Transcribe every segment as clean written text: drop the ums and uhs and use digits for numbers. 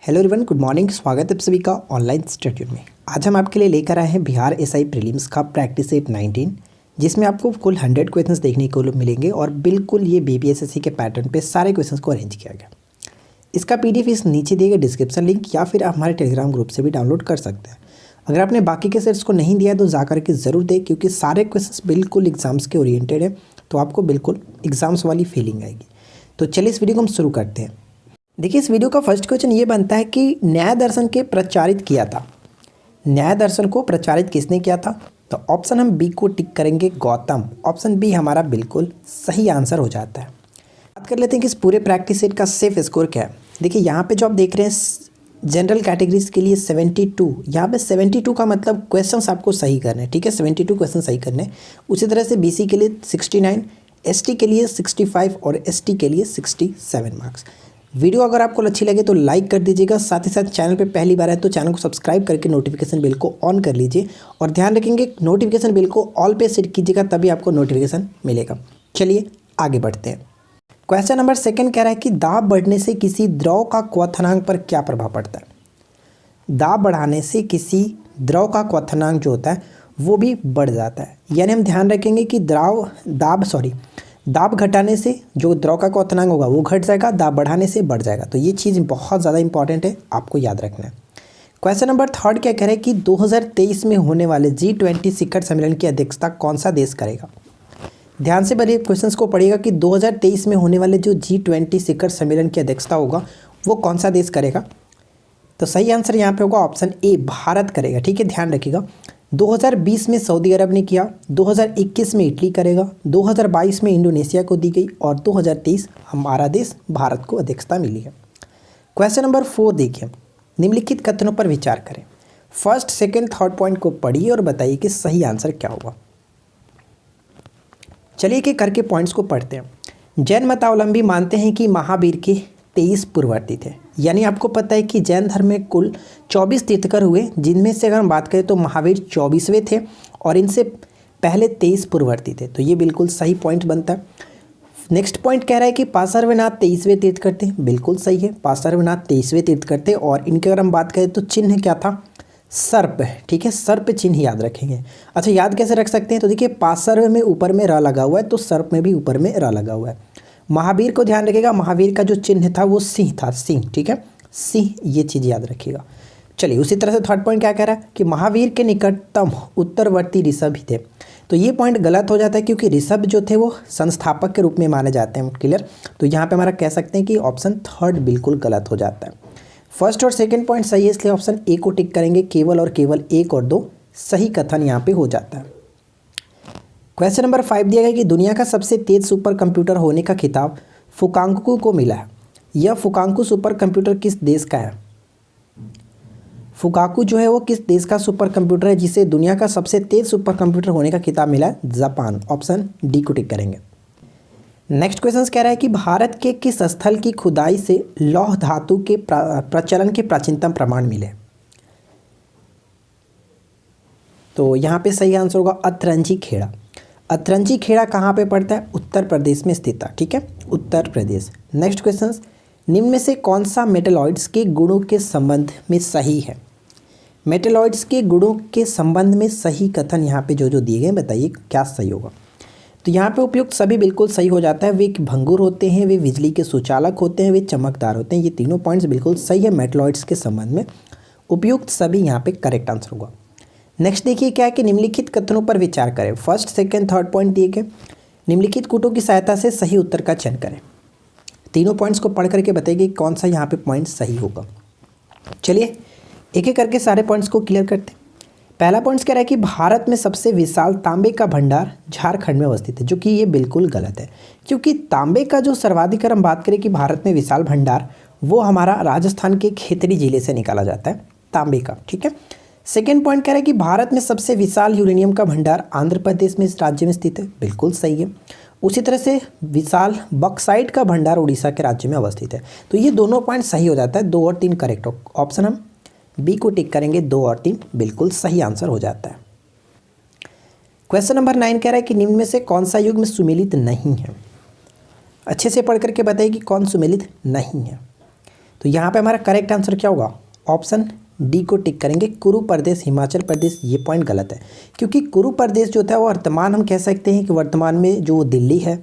Hello everyone, good morning. स्वागत है आप सभी का ऑनलाइन स्टडी में। आज हम आपके लिए लेकर आए हैं बिहार एसआई प्रीलिम्स का प्रैक्टिस सेट 19, जिसमें आपको कुल 100 क्वेश्चंस देखने को मिलेंगे और बिल्कुल ये बीपीएससी के पैटर्न पे सारे क्वेश्चंस को अरेंज किया गया। इसका पीडीएफ इस नीचे दिए गए डिस्क्रिप्शन लिंक या फिर आप हमारे टेलीग्राम ग्रुप से भी डाउनलोड कर सकते हैं। अगर आपने बाकी के सेट्स को नहीं दिया है तो जा करके ज़रूर दें, क्योंकि सारे क्वेश्चंस बिल्कुल एग्जाम्स के ओरिएंटेड है, तो आपको बिल्कुल एग्जाम्स वाली फीलिंग आएगी। तो चलिए इस वीडियो को हम शुरू करते हैं। देखिए, इस वीडियो का फर्स्ट क्वेश्चन ये बनता है कि न्याय दर्शन के प्रचारित किया था। न्याय दर्शन को प्रचारित किसने किया था? तो ऑप्शन हम बी को टिक करेंगे, गौतम। ऑप्शन बी हमारा बिल्कुल सही आंसर हो जाता है। बात कर लेते हैं कि इस पूरे प्रैक्टिस सेट का सेफ स्कोर क्या है। देखिए, यहाँ पे जो आप देख रहे हैं जनरल कैटेगरीज के लिए 72, यहाँ पे 72 का मतलब क्वेश्चंस आपको सही करने हैं, ठीक है, 72 क्वेश्चन सही करने हैं। उसी तरह से बीसी के लिए 69, एसटी के लिए 65 और एसटी के लिए 67 मार्क्स। वीडियो अगर आपको अच्छी लगे तो लाइक कर दीजिएगा, साथ ही साथ चैनल पे पहली बार है तो चैनल को सब्सक्राइब करके नोटिफिकेशन बिल को ऑन कर लीजिए और ध्यान रखेंगे नोटिफिकेशन बिल को ऑल पे सेट कीजिएगा, तभी आपको नोटिफिकेशन मिलेगा। चलिए आगे बढ़ते हैं। क्वेश्चन नंबर सेकंड कह रहा है कि दाब बढ़ने से किसी द्रव का क्वथनांक पर क्या प्रभाव पड़ता है। दाब बढ़ाने से किसी द्रव का क्वथनांक जो होता है वो भी बढ़ जाता है, यानी हम ध्यान रखेंगे कि दाब घटाने से जो द्रव का क्वथनांक होगा वो घट जाएगा, दाब बढ़ाने से बढ़ जाएगा। तो ये चीज़ बहुत ज़्यादा इंपॉर्टेंट है, आपको याद रखना है। क्वेश्चन नंबर थर्ड क्या कह रहे हैं कि 2023 में होने वाले G20 शिखर सम्मेलन की अध्यक्षता कौन सा देश करेगा। ध्यान से पहले क्वेश्चंस को पढ़िएगा कि 2023 में होने वाले जो G20 शिखर सम्मेलन की अध्यक्षता होगा वो कौन सा देश करेगा। तो सही आंसर यहाँ पे होगा ऑप्शन ए, भारत करेगा। ठीक है, ध्यान रखिएगा। 2020 में सऊदी अरब ने किया, 2021 में इटली करेगा, 2022 में इंडोनेशिया को दी गई और 2023 हमारा देश भारत को अध्यक्षता मिली है। क्वेश्चन नंबर 4 देखिए, निम्नलिखित कथनों पर विचार करें। फर्स्ट, सेकंड, थर्ड पॉइंट को पढ़िए और बताइए कि सही आंसर क्या होगा। चलिए एक एक करके पॉइंट्स को पढ़ते हैं। जैन मतावलंबी मानते हैं कि महावीर के 23 पूर्ववर्ती थे, यानी आपको पता है कि जैन धर्म में कुल 24 तीर्थकर हुए, जिनमें से अगर हम बात करें तो महावीर 24वें थे और इनसे पहले 23 पूर्ववर्ती थे। तो ये बिल्कुल सही पॉइंट बनता है। नेक्स्ट पॉइंट कह रहा है कि पार्श्वनाथ 23वें तीर्थकर थे। बिल्कुल सही है, पार्श्वनाथ 23वें तीर्थकर थे और इनके अगर हम बात करें तो चिन्ह क्या था? सर्प। ठीक है, सर्प चिन्ह याद रखेंगे। अच्छा, याद कैसे रख सकते हैं? तो देखिए, पार्श्व में ऊपर में र लगा हुआ है तो सर्प में भी ऊपर में र लगा हुआ है। महावीर को ध्यान रखिएगा, महावीर का जो चिन्ह था वो सिंह था, सिंह। ठीक है, सिंह, ये चीज़ याद रखिएगा। चलिए उसी तरह से थर्ड पॉइंट क्या कह रहा है कि महावीर के निकटतम उत्तरवर्ती ऋषभ ही थे। तो ये पॉइंट गलत हो जाता है, क्योंकि ऋषभ जो थे वो संस्थापक के रूप में माने जाते हैं। क्लियर? तो यहाँ पे हमारा कह सकते हैं कि ऑप्शन थर्ड बिल्कुल गलत हो जाता है। फर्स्ट और सेकेंड पॉइंट सही है, इसलिए ऑप्शन ए को टिक करेंगे। केवल और केवल 1 और 2 सही कथन यहाँ पे हो जाता है। क्वेश्चन नंबर 5 दिया गया कि दुनिया का सबसे तेज सुपर कंप्यूटर होने का खिताब फुकांकू को मिला है। यह फुकांकू सुपर कंप्यूटर किस देश का है? फुकांकू जो है वो किस देश का सुपर कंप्यूटर है जिसे दुनिया का सबसे तेज सुपर कंप्यूटर होने का खिताब मिला है? जापान। ऑप्शन डी को टिक करेंगे। नेक्स्ट क्वेश्चन कह रहा है कि भारत के किस स्थल की खुदाई से लौह धातु के प्रचलन के प्राचीनतम प्रमाण मिले? तो यहाँ पे सही आंसर होगा अतरंजी खेड़ा। अतरंजी खेड़ा कहाँ पे पड़ता है? उत्तर प्रदेश में स्थित है। ठीक है, उत्तर प्रदेश। नेक्स्ट क्वेश्चन, निम्न में से कौन सा मेटेलॉइड्स के गुणों के संबंध में सही है? मेटेलॉइड्स के गुणों के संबंध में सही कथन यहाँ पे जो दिए गए, बताइए क्या सही होगा। तो यहाँ पे उपयुक्त सभी बिल्कुल सही हो जाता है। वे भंगुर होते हैं, वे बिजली के सुचालक होते हैं, वे चमकदार होते हैं। ये तीनों पॉइंट्स बिल्कुल सही है मेटेलॉइड्स के संबंध में। उपयुक्त सभी यहाँ पे करेक्ट आंसर होगा। नेक्स्ट देखिए क्या है कि निम्नलिखित कथनों पर विचार करें। फर्स्ट, सेकंड, थर्ड पॉइंट दिए गए। निम्नलिखित कूटों की सहायता से सही उत्तर का चयन करें। तीनों पॉइंट्स को पढ़ करके बताइए कौन सा यहाँ पे पॉइंट सही होगा। चलिए एक एक करके सारे पॉइंट्स को क्लियर करते हैं। पहला पॉइंट कह रहा है कि भारत में सबसे विशाल तांबे का भंडार झारखंड में अवस्थित है, जो कि ये बिल्कुल गलत है, क्योंकि तांबे का जो सर्वाधिक हम बात करें कि भारत में विशाल भंडार, वो हमारा राजस्थान के खेतड़ी जिले से निकाला जाता है तांबे का। ठीक है। सेकेंड पॉइंट कह रहा है कि भारत में सबसे विशाल यूरेनियम का भंडार आंध्र प्रदेश में इस राज्य में स्थित है। बिल्कुल सही है। उसी तरह से विशाल बॉक्साइट का भंडार उड़ीसा के राज्य में अवस्थित है। तो ये दोनों पॉइंट सही हो जाता है। 2 और 3 करेक्ट। ऑप्शन हम बी को टिक करेंगे। 2 और 3 बिल्कुल सही आंसर हो जाता है। क्वेश्चन नंबर 9 कह रहा है कि निम्न में से कौन सा युग्म सुमेलित नहीं है? अच्छे से पढ़ करके बताइए कि कौन सुमेलित नहीं है। तो तो यहाँ पे हमारा करेक्ट आंसर क्या होगा, ऑप्शन डी को टिक करेंगे, कुरु प्रदेश हिमाचल प्रदेश। ये पॉइंट गलत है, क्योंकि कुरु प्रदेश जो था वो वर्तमान हम कह सकते हैं कि वर्तमान में जो दिल्ली है,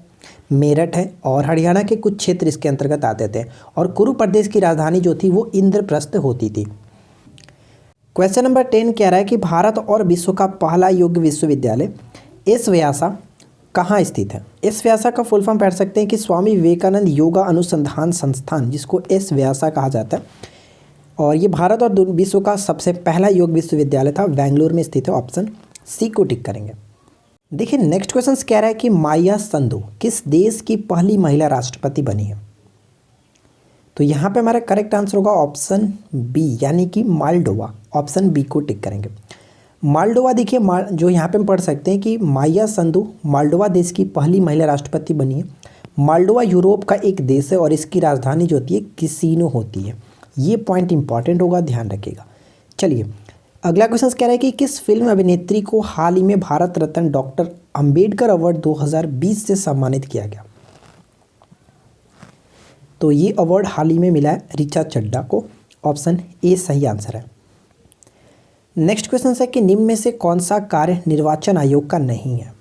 मेरठ है और हरियाणा के कुछ क्षेत्र इसके अंतर्गत आते थे, और कुरु प्रदेश की राजधानी जो थी वो इंद्रप्रस्थ होती थी। क्वेश्चन नंबर 10 कह रहा है कि भारत और विश्व का पहला योग विश्वविद्यालय एस व्यासा कहाँ स्थित है। एस व्यासा का फुल फॉर्म पढ़ सकते हैं कि स्वामी विवेकानंद योगा अनुसंधान संस्थान, जिसको एस व्यासा कहा जाता है, और ये भारत और विश्व का सबसे पहला योग विश्वविद्यालय था, बेंगलुरु में स्थित है। ऑप्शन सी को टिक करेंगे। देखिए नेक्स्ट क्वेश्चन कह रहा है कि माया संधू किस देश की पहली महिला राष्ट्रपति बनी है। तो यहाँ पे हमारा करेक्ट आंसर होगा ऑप्शन बी, यानी कि मालडोवा। ऑप्शन बी को टिक करेंगे। मालडोवा, देखिए जो यहाँ पे हम पढ़ सकते हैं कि माया संधू मालडोवा देश की पहली महिला राष्ट्रपति बनी है। मालडोवा यूरोप का एक देश है और इसकी राजधानी जो होती है किसिनो होती है। ये पॉइंट इंपॉर्टेंट होगा, ध्यान रखिएगा। चलिए अगला क्वेश्चन कह रहा है कि किस फिल्म अभिनेत्री को हाल ही में भारत रत्न डॉक्टर अंबेडकर अवार्ड 2020 से सम्मानित किया गया। तो ये अवार्ड हाल ही में मिला है ऋचा चड्ढा को। ऑप्शन ए सही आंसर है। नेक्स्ट क्वेश्चन है कि निम्न में से कौन सा कार्य निर्वाचन आयोग का नहीं है।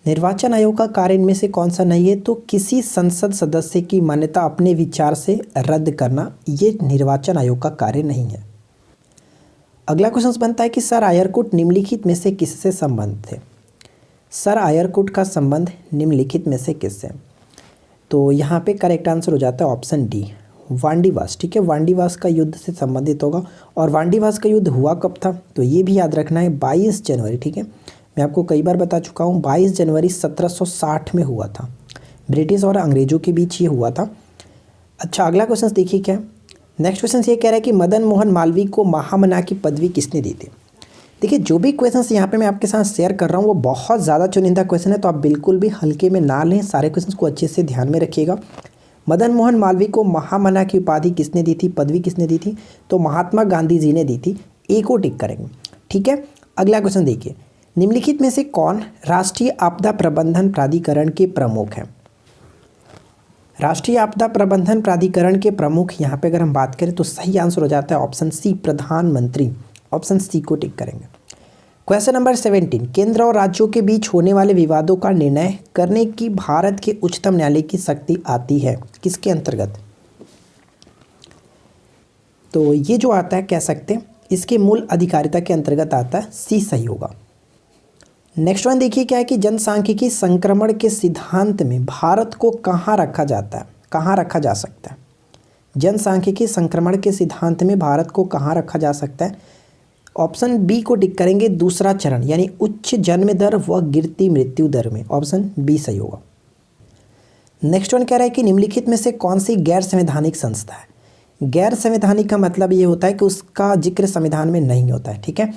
निर्वाचन आयोग का कार्य इनमें से कौन सा नहीं है। तो किसी संसद सदस्य की मान्यता अपने विचार से रद्द करना, ये निर्वाचन आयोग का कार्य नहीं है। अगला क्वेश्चन बनता है कि सर आयरकुट निम्नलिखित में से किससे संबंध थे। सर आयरकुट का संबंध निम्नलिखित में से किससे। तो यहाँ पे करेक्ट आंसर हो जाता है ऑप्शन डी, वांडीवास। ठीक है, वांडीवास का युद्ध से संबंधित होगा। और वांडीवास का युद्ध हुआ कब था, तो ये भी याद रखना है, 22 जनवरी। ठीक है, मैं आपको कई बार बता चुका हूँ, 22 जनवरी 1760 में हुआ था। ब्रिटिश और अंग्रेजों के बीच ये हुआ था। अच्छा अगला क्वेश्चन देखिए क्या है। नेक्स्ट क्वेश्चन ये कह रहा है कि मदन मोहन मालवीय को महामना की पदवी किसने दी थी। देखिए जो भी क्वेश्चंस यहाँ पे मैं आपके साथ शेयर कर रहा हूँ वो बहुत ज़्यादा चुनिंदा क्वेश्चन है, तो आप बिल्कुल भी हल्के में ना लें, सारे क्वेश्चंस को अच्छे से ध्यान में रखिएगा। मदन मोहन मालवीय को महामना की उपाधि किसने दी थी, पदवी किसने दी थी। तो महात्मा गांधी जी ने दी थी। ए को टिक करेंगे। ठीक है, अगला क्वेश्चन देखिए, निम्नलिखित में से कौन राष्ट्रीय आपदा प्रबंधन प्राधिकरण के प्रमुख हैं। राष्ट्रीय आपदा प्रबंधन प्राधिकरण के प्रमुख यहाँ पे अगर हम बात करें तो सही आंसर हो जाता है ऑप्शन सी, प्रधानमंत्री। ऑप्शन सी को टिक करेंगे। क्वेश्चन नंबर 17, केंद्र और राज्यों के बीच होने वाले विवादों का निर्णय करने की भारत के उच्चतम न्यायालय की शक्ति आती है किसके अंतर्गत। तो ये जो आता है कह सकते हैं इसके मूल अधिकारिता के अंतर्गत आता है। सी सही होगा। नेक्स्ट वन देखिए क्या है कि जनसांख्यिकी संक्रमण के सिद्धांत में भारत को कहाँ रखा जाता है, कहाँ रखा जा सकता है। जनसांख्यिकी संक्रमण के सिद्धांत में भारत को कहाँ रखा जा सकता है। ऑप्शन बी को टिक करेंगे, दूसरा चरण यानी उच्च जन्म दर व गिरती मृत्यु दर में। ऑप्शन बी सही होगा। नेक्स्ट वन कह रहा है कि निम्नलिखित में से कौन सी गैर संवैधानिक संस्था है। गैर संवैधानिक का मतलब ये होता है कि उसका जिक्र संविधान में नहीं होता है। ठीक है,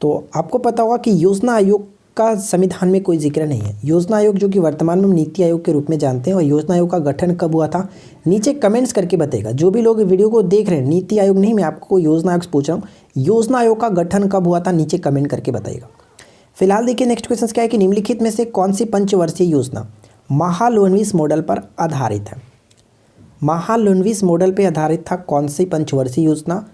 तो आपको पता होगा कि योजना आयोग का संविधान में कोई जिक्र नहीं है। योजना आयोग जो कि वर्तमान में हम नीति आयोग के रूप में जानते हैं, और योजना आयोग का गठन कब हुआ था नीचे कमेंट्स करके बताएगा। जो भी लोग वीडियो को देख रहे हैं, नीति आयोग नहीं, मैं आपको योजना आयोग से पूछ रहा हूँ, योजना आयोग का गठन कब हुआ था नीचे कमेंट करके बताइएगा। फिलहाल देखिए नेक्स्ट क्वेश्चन क्या है कि निम्नलिखित में से कौन सी पंचवर्षीय योजना महालनोबिस मॉडल पर आधारित है। महालनोबिस मॉडल पर आधारित था कौन सी पंचवर्षीय योजना।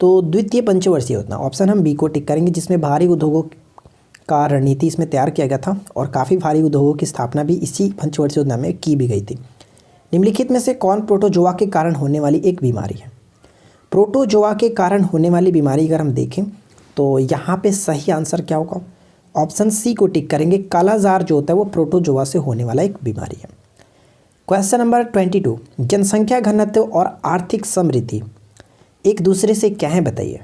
तो द्वितीय पंचवर्षीय योजना। ऑप्शन हम बी को टिक करेंगे, जिसमें भारी उद्योगों का रणनीति इसमें तैयार किया गया था और काफ़ी भारी उद्योगों की स्थापना भी इसी पंचवर्षीय योजना में की भी गई थी। निम्नलिखित में से कौन प्रोटोजोआ के कारण होने वाली एक बीमारी है। प्रोटोजोआ के कारण होने वाली बीमारी अगर हम देखें तो यहाँ पे सही आंसर क्या होगा। ऑप्शन सी को टिक करेंगे, कालाजार जो होता है वो प्रोटोजोआ से होने वाला एक बीमारी है। क्वेश्चन नंबर 22, जनसंख्या घनत्व और आर्थिक समृद्धि एक दूसरे से क्या है बताइए।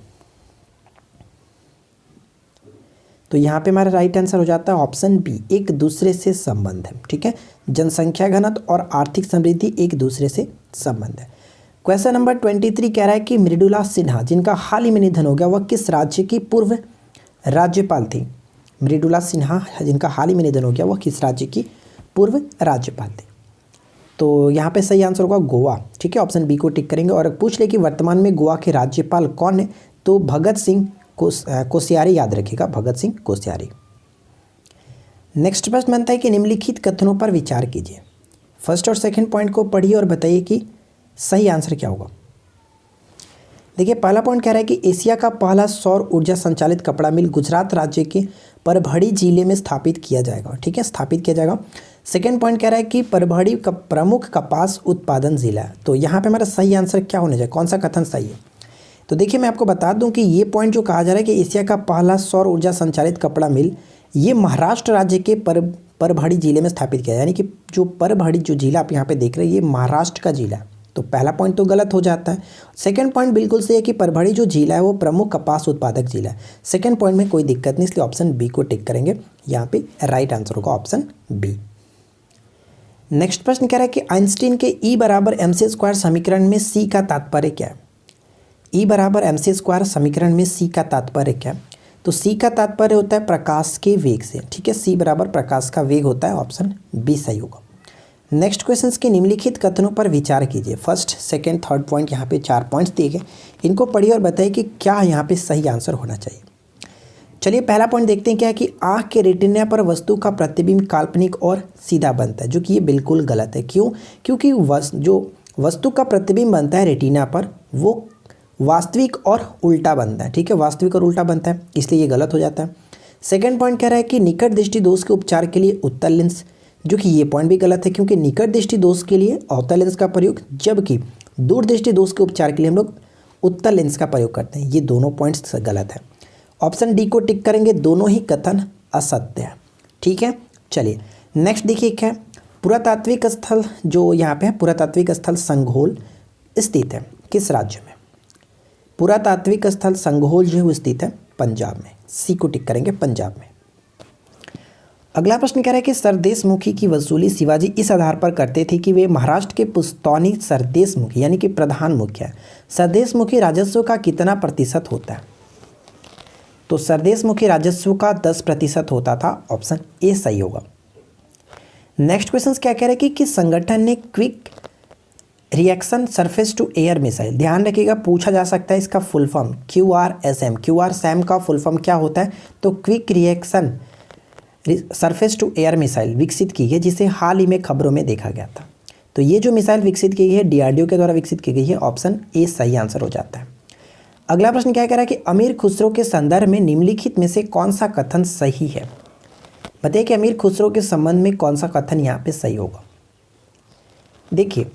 तो यहाँ पे हमारा राइट आंसर हो जाता है ऑप्शन बी, एक दूसरे से संबंध है। ठीक है, जनसंख्या घनत्व और आर्थिक समृद्धि एक दूसरे से संबंध है। क्वेश्चन नंबर 23 कह रहा है कि मृदुला सिन्हा जिनका हाल ही में निधन हो गया वह किस राज्य की पूर्व राज्यपाल थी। मृदुला सिन्हा जिनका हाल ही में निधन हो गया वह किस राज्य की पूर्व राज्यपाल थी। तो यहाँ पे सही आंसर होगा गोवा। ठीक है, ऑप्शन बी को टिक करेंगे। और पूछ ले कि वर्तमान में गोवा के राज्यपाल कौन है, तो भगत सिंह कोश्यारी, याद रखिएगा भगत सिंह कोश्यारी। नेक्स्ट प्रश्न बनता है कि निम्नलिखित कथनों पर विचार कीजिए। फर्स्ट और सेकंड पॉइंट को पढ़िए और बताइए कि सही आंसर क्या होगा? देखिए पहला पॉइंट कह रहा है कि एशिया का पहला सौर ऊर्जा संचालित कपड़ा मिल गुजरात राज्य के परभड़ी जिले में स्थापित किया जाएगा। ठीक है, स्थापित किया जाएगा। सेकेंड पॉइंट कह रहा है कि परभड़ी का प्रमुख कपास उत्पादन जिला है। तो यहाँ पे हमारा सही आंसर क्या होना चाहिए, कौन सा कथन सही है? तो देखिए मैं आपको बता दूं कि ये पॉइंट जो कहा जा रहा है कि एशिया का पहला सौर ऊर्जा संचालित कपड़ा मिल, ये महाराष्ट्र राज्य के परभड़ी जिले में स्थापित किया, यानी कि जो परभड़ी जो जिला आप यहाँ पे देख रहे हैं ये महाराष्ट्र का जिला है। तो पहला पॉइंट तो गलत हो जाता है। सेकंड पॉइंट बिल्कुल सही है कि परभड़ी जो जिला है वो प्रमुख कपास उत्पादक जिला है। सेकंड पॉइंट में कोई दिक्कत नहीं, इसलिए ऑप्शन बी को टिक करेंगे। यहाँ पे राइट आंसर होगा ऑप्शन बी। नेक्स्ट प्रश्न कह रहा है कि आइंस्टीन के E बराबर mc² समीकरण में C का तात्पर्य क्या है? E बराबर mc² समीकरण में C का तात्पर्य क्या है? तो C का तात्पर्य होता है प्रकाश के वेग से। ठीक है, C बराबर प्रकाश का वेग होता है, ऑप्शन बी सही होगा। नेक्स्ट क्वेश्चंस के निम्नलिखित कथनों पर विचार कीजिए। फर्स्ट, सेकंड, थर्ड पॉइंट, यहाँ पे 4 पॉइंट्स दिए गए, इनको पढ़िए और बताइए कि क्या यहाँ पे सही आंसर होना चाहिए। चलिए पहला पॉइंट देखते हैं क्या है कि आँख के रेटिना पर वस्तु का प्रतिबिंब काल्पनिक और सीधा बनता है, जो कि ये बिल्कुल गलत है। क्यों? क्योंकि जो वस्तु का प्रतिबिंब बनता है रेटिना पर वो वास्तविक और उल्टा बनता है। ठीक है, वास्तविक और उल्टा बनता है, इसलिए ये गलत हो जाता है। सेकेंड पॉइंट कह रहा है कि निकट दृष्टि दोष के उपचार के लिए उत्तल लेंस, जो कि ये पॉइंट भी गलत है क्योंकि निकट दृष्टि दोष के लिए अवतल लेंस का प्रयोग, जबकि दूर दृष्टि दोष के उपचार के लिए हम लोग उत्तल लेंस का प्रयोग करते हैं। ये दोनों पॉइंट्स गलत है। ऑप्शन डी को टिक करेंगे, दोनों ही कथन असत्य है। ठीक है, चलिए नेक्स्ट देखिए क्या है। पुरातात्विक स्थल जो यहाँ पे है, पुरातात्विक स्थल संघोल स्थित है किस राज्य में? पुरातात्विक स्थल संघोल जो है स्थित है पंजाब में। सी को टिक करेंगे, पंजाब में। अगला प्रश्न कह रहा है कि सरदेशमुखी की वसूली शिवाजी इस आधार पर करते थे कि वे महाराष्ट्र के पुस्तौनी सरदेशमुखी यानी कि प्रधान मुखिया है। सरदेशमुखी राजस्व का कितना प्रतिशत होता है? तो सरदेशमुखी राजस्व का 10% होता था, ऑप्शन ए सही होगा। नेक्स्ट क्वेश्चन क्या कह रहे हैं कि किस संगठन ने quick reaction surface to air missile, ध्यान रखिएगा पूछा जा सकता है इसका फुल फॉर्म QRSAM, QRSAM का फुल फॉर्म क्या होता है? तो quick reaction surface to air missile विकसित की है, जिसे हाल ही में खबरों में देखा गया था। तो ये जो मिसाइल विकसित की गई है DRDO के द्वारा विकसित की गई है, ऑप्शन ए सही आंसर हो जाता है। अगला प्रश्न क्या कह रहा है कि अमीर खुसरो के संदर्भ में निम्नलिखित में से कौन सा कथन सही है? बताइए कि अमीर खुसरो के संबंध में कौन सा कथन यहाँ पे सही होगा। देखिए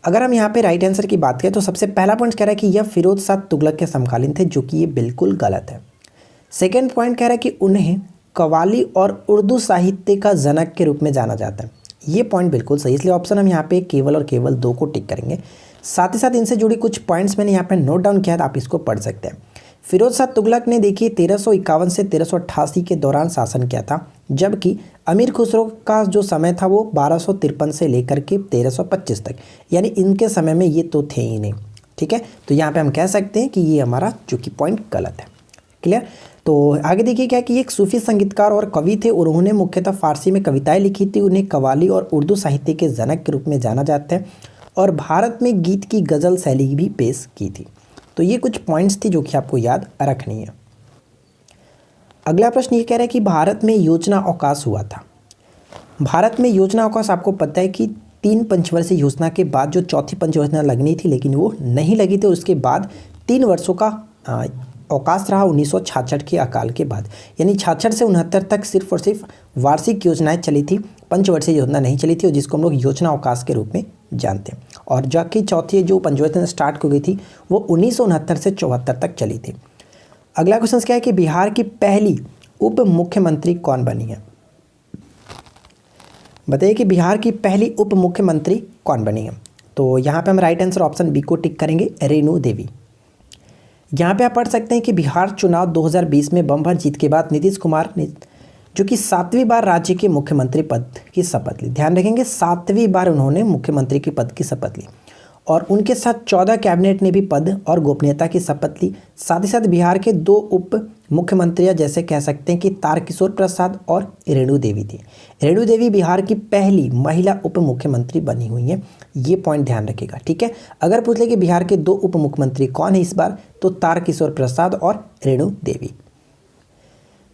अगर हम यहाँ पे राइट आंसर की बात करें तो सबसे पहला पॉइंट कह रहा है कि यह फिरोज शाह तुगलक के समकालीन थे, जो कि ये बिल्कुल गलत है। सेकेंड पॉइंट कह रहा है कि उन्हें कव्वाली और उर्दू साहित्य का जनक के रूप में जाना जाता है, ये पॉइंट बिल्कुल सही, इसलिए ऑप्शन हम यहाँ पे केवल और केवल 2 को टिक करेंगे। साथ ही साथ इनसे जुड़ी कुछ पॉइंट्स मैंने यहाँ पे नोट डाउन किया है, आप इसको पढ़ सकते हैं। फिरोज शाह तुगलक ने देखिए 1351 से 1388 के दौरान शासन किया था, जबकि अमीर खुसरो का जो समय था वो 1253 से लेकर के 1325 तक, यानी इनके समय में ये तो थे ही नहीं। ठीक है, तो यहाँ पे हम कह सकते हैं कि ये हमारा जो कि पॉइंट गलत है। क्लियर? तो आगे देखिए क्या कि एक सूफी संगीतकार और कवि थे, और उन्होंने मुख्यतः फारसी में कविताएं लिखी थी। उन्हें कव्वाली और उर्दू साहित्य के जनक के रूप में जाना जाता है, और भारत में गीत की गज़ल शैली भी पेश की थी। तो ये कुछ पॉइंट्स थी जो कि आपको याद रखनी है। अगला प्रश्न ये कह रहा है कि भारत में योजना अवकाश हुआ था। भारत में योजना अवकाश आपको पता है कि 3 पंचवर्षीय योजना के बाद जो चौथी पंचयोजना लगनी थी, लेकिन वो नहीं लगी थी। उसके बाद 3 वर्षों का अवकाश रहा 1966 के अकाल के बाद, यानी 66 से 69 तक सिर्फ और सिर्फ वार्षिक योजनाएं चली थी, पंचवर्षीय योजना नहीं चली थी, और जिसको हम लोग योजना अवकाश के रूप में जानते हैं। और जबकि चौथी जो पंचवर्षीय स्टार्ट हो गई थी वो 1969 से 74 तक चली थी। अगला क्वेश्चन क्या है कि बिहार की पहली उप मुख्यमंत्री कौन बनी है? बताइए कि बिहार की पहली उप मुख्यमंत्री कौन बनी है? तो यहाँ पे हम राइट आंसर ऑप्शन बी को टिक करेंगे, रेणु देवी। यहाँ पे आप पढ़ सकते हैं कि बिहार चुनाव 2020 में बम्पर जीत के बाद नीतीश कुमार ने जो कि 7वीं बार राज्य के मुख्यमंत्री पद की शपथ ली। ध्यान रखेंगे 7वीं बार उन्होंने मुख्यमंत्री के पद की शपथ ली, और उनके साथ 14 कैबिनेट ने भी पद और गोपनीयता की शपथ ली। साथ ही साथ बिहार के 2 उप मुख्यमंत्री जैसे कह सकते हैं कि तारकिशोर प्रसाद और रेणु देवी थी। रेणु देवी बिहार की पहली महिला उप मुख्यमंत्री बनी हुई हैं, ये पॉइंट ध्यान रखिएगा। ठीक है, अगर पूछ ले कि बिहार के 2 उप मुख्यमंत्री कौन है इस बार, तो तारकिशोर प्रसाद और रेणु देवी।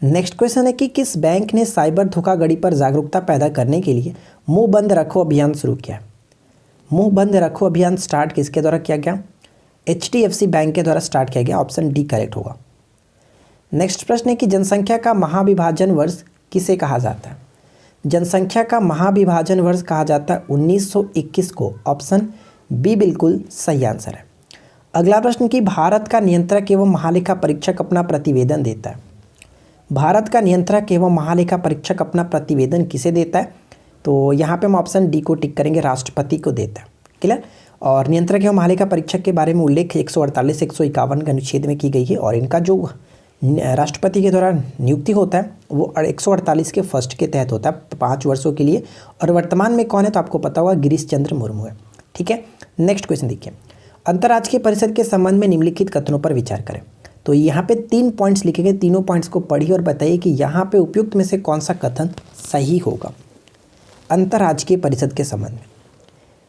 नेक्स्ट क्वेश्चन है कि किस बैंक ने साइबर धोखाधड़ी पर जागरूकता पैदा करने के लिए मुंह बंद रखो अभियान शुरू किया? मुंह बंद रखो अभियान स्टार्ट किसके द्वारा किया गया? HDFC बैंक के द्वारा स्टार्ट किया गया। ऑप्शन डी करेक्ट होगा। नेक्स्ट प्रश्न है कि जनसंख्या का महाविभाजन वर्ष किसे कहा जाता है? जनसंख्या का महाविभाजन वर्ष कहा जाता है 1921 को। ऑप्शन बी बिल्कुल सही आंसर है। अगला प्रश्न कि भारत का नियंत्रक एवं महालेखा परीक्षक अपना प्रतिवेदन देता है। भारत का नियंत्रक एवं महालेखा परीक्षक अपना प्रतिवेदन किसे देता है? तो यहाँ पे हम ऑप्शन डी को टिक करेंगे, राष्ट्रपति को देता है। क्लियर। और नियंत्रक एवं महालेखा परीक्षक के बारे में उल्लेख 148 151 के अनुच्छेद में की गई है और इनका जो राष्ट्रपति के द्वारा नियुक्ति होता है वो 148 के फर्स्ट के तहत होता है 5 वर्षों के लिए। और वर्तमान में कौन है तो आपको पता होगा, गिरीश चंद्र मुर्मू है। ठीक है। नेक्स्ट क्वेश्चन देखिए, अंतर्राष्ट्रीय परिषद के संबंध में निम्नलिखित कथनों पर विचार करें। तो यहाँ पे 3 पॉइंट्स लिखे गए, तीनों पॉइंट्स को पढ़िए और बताइए कि यहाँ पे उपयुक्त में से कौन सा कथन सही होगा अंतर्राष्ट्रीय परिषद के संबंध में।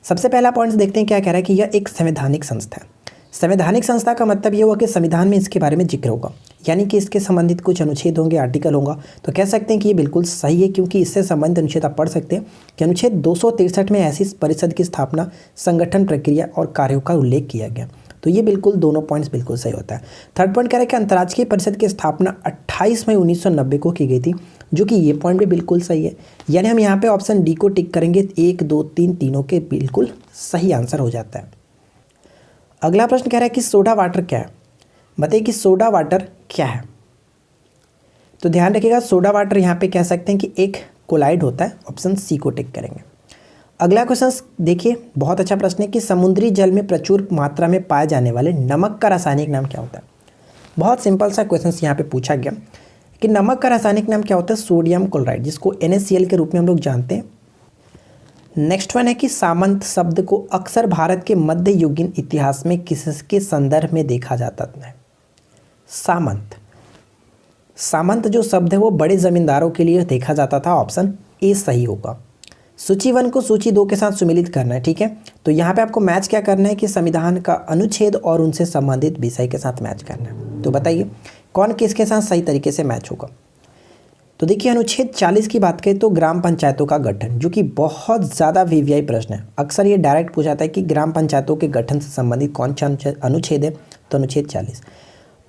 सबसे पहला पॉइंट देखते हैं क्या कह रहा है कि यह एक संवैधानिक संस्था है। संवैधानिक संस्था का मतलब ये हुआ कि संविधान में इसके बारे में जिक्र होगा, यानी कि इसके संबंधित कुछ अनुच्छेद होंगे, आर्टिकल होगा। तो कह सकते हैं कि ये बिल्कुल सही है, क्योंकि इससे संबंधित अनुच्छेद आप पढ़ सकते हैं कि अनुच्छेद 263 में ऐसी परिषद की स्थापना, संगठन, प्रक्रिया और कार्यों का उल्लेख किया गया। तो ये बिल्कुल दोनों पॉइंट्स बिल्कुल सही होता है। थर्ड पॉइंट कह रहा है कि अंतर्राष्ट्रीय परिषद की स्थापना 28 मई 1990 को की गई थी, जो कि ये पॉइंट भी बिल्कुल सही है। यानी हम यहाँ पे ऑप्शन डी को टिक करेंगे। 1 2 3 तीनों के बिल्कुल सही आंसर हो जाता है। अगला प्रश्न कह रहा है कि सोडा वाटर क्या है? बताइए कि सोडा वाटर क्या है? तो ध्यान रखिएगा, सोडा वाटर यहाँ पे कह सकते हैं कि एक कोलाइड होता है। ऑप्शन सी को टिक करेंगे। अगला क्वेश्चन देखिए, बहुत अच्छा प्रश्न है कि समुद्री जल में प्रचुर मात्रा में पाए जाने वाले नमक का रासायनिक नाम क्या होता है? बहुत सिंपल सा क्वेश्चन यहाँ पे पूछा गया कि नमक का रासायनिक नाम क्या होता है? सोडियम क्लोराइड, जिसको NaCl के रूप में हम लोग जानते हैं। नेक्स्ट वन है कि सामंत शब्द को अक्सर भारत के मध्ययुगीन इतिहास में किसके संदर्भ में देखा जाता है? सामंत जो शब्द है वो बड़े जमींदारों के लिए देखा जाता था। ऑप्शन ए सही होगा। सूची 1 को सूची 2 के साथ सुमेलित करना है। ठीक है। तो यहाँ पे आपको मैच क्या करना है कि संविधान का अनुच्छेद और उनसे संबंधित विषय के साथ मैच करना है। तो बताइए कौन किसके साथ सही तरीके से मैच होगा? तो देखिए, अनुच्छेद 40 की बात करें तो ग्राम पंचायतों का गठन, जो कि बहुत ज़्यादा VVI प्रश्न है। अक्सर ये डायरेक्ट पूछा जाता है कि ग्राम पंचायतों के गठन से संबंधित कौन सा अनुच्छेद है? तो अनुच्छेद 40।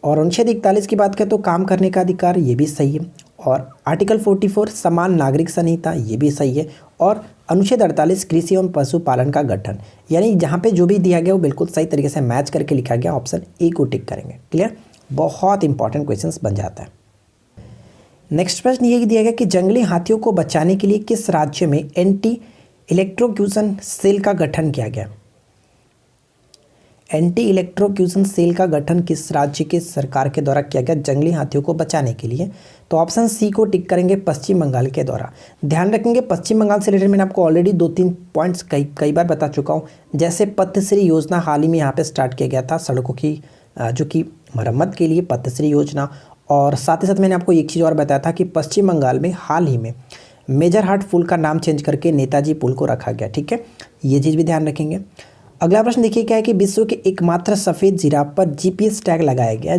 और अनुच्छेद 41 की बात करें तो काम करने का अधिकार, ये भी सही है। और आर्टिकल 44 समान नागरिक संहिता, ये भी सही है। और अनुच्छेद 48 कृषि एवं पशुपालन का गठन, यानी जहाँ पे जो भी दिया गया वो बिल्कुल सही तरीके से मैच करके लिखा गया। ऑप्शन ए को टिक करेंगे। क्लियर। बहुत इंपॉर्टेंट क्वेश्चन बन जाता है। नेक्स्ट प्रश्न ये दिया गया कि जंगली हाथियों को बचाने के लिए किस राज्य में एंटी इलेक्ट्रोक्यूशन सेल का गठन किया गया? एंटी इलेक्ट्रोक्यूशन सेल का गठन किस राज्य के सरकार के द्वारा किया गया जंगली हाथियों को बचाने के लिए? तो ऑप्शन सी को टिक करेंगे, पश्चिम बंगाल के द्वारा। ध्यान रखेंगे, पश्चिम बंगाल से रिलेटेड मैंने आपको ऑलरेडी 2-3 पॉइंट्स कई बार बता चुका हूँ। जैसे पथश्री योजना हाल ही में यहाँ पे स्टार्ट किया गया था, सड़कों की जो कि मरम्मत के लिए पथश्री योजना। और साथ ही साथ मैंने आपको एक चीज़ और बताया था कि पश्चिम बंगाल में हाल ही में मेजर हाट पुल का नाम चेंज करके नेताजी पुल को रखा गया। ठीक है, ये चीज़ भी ध्यान रखेंगे। अगला प्रश्न देखिए क्या है कि विश्व के एकमात्र सफ़ेद जिराफ पर GPS टैग लगाया गया,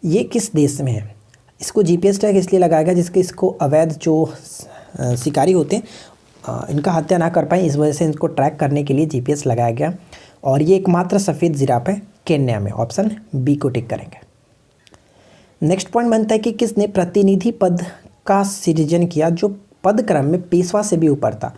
ये किस देश में है? इसको GPS टैग इसलिए लगाया गया जिसके इसको अवैध जो शिकारी होते हैं इनका हत्या ना कर पाए, इस वजह से इनको ट्रैक करने के लिए GPS लगाया गया। और ये एकमात्र सफ़ेद जिराफ है केन्या में। ऑप्शन बी को टिक करेंगे। नेक्स्ट पॉइंट बनता है कि किसने प्रतिनिधि पद का सृजन किया जो पद क्रम में पेशवा से भी ऊपर था?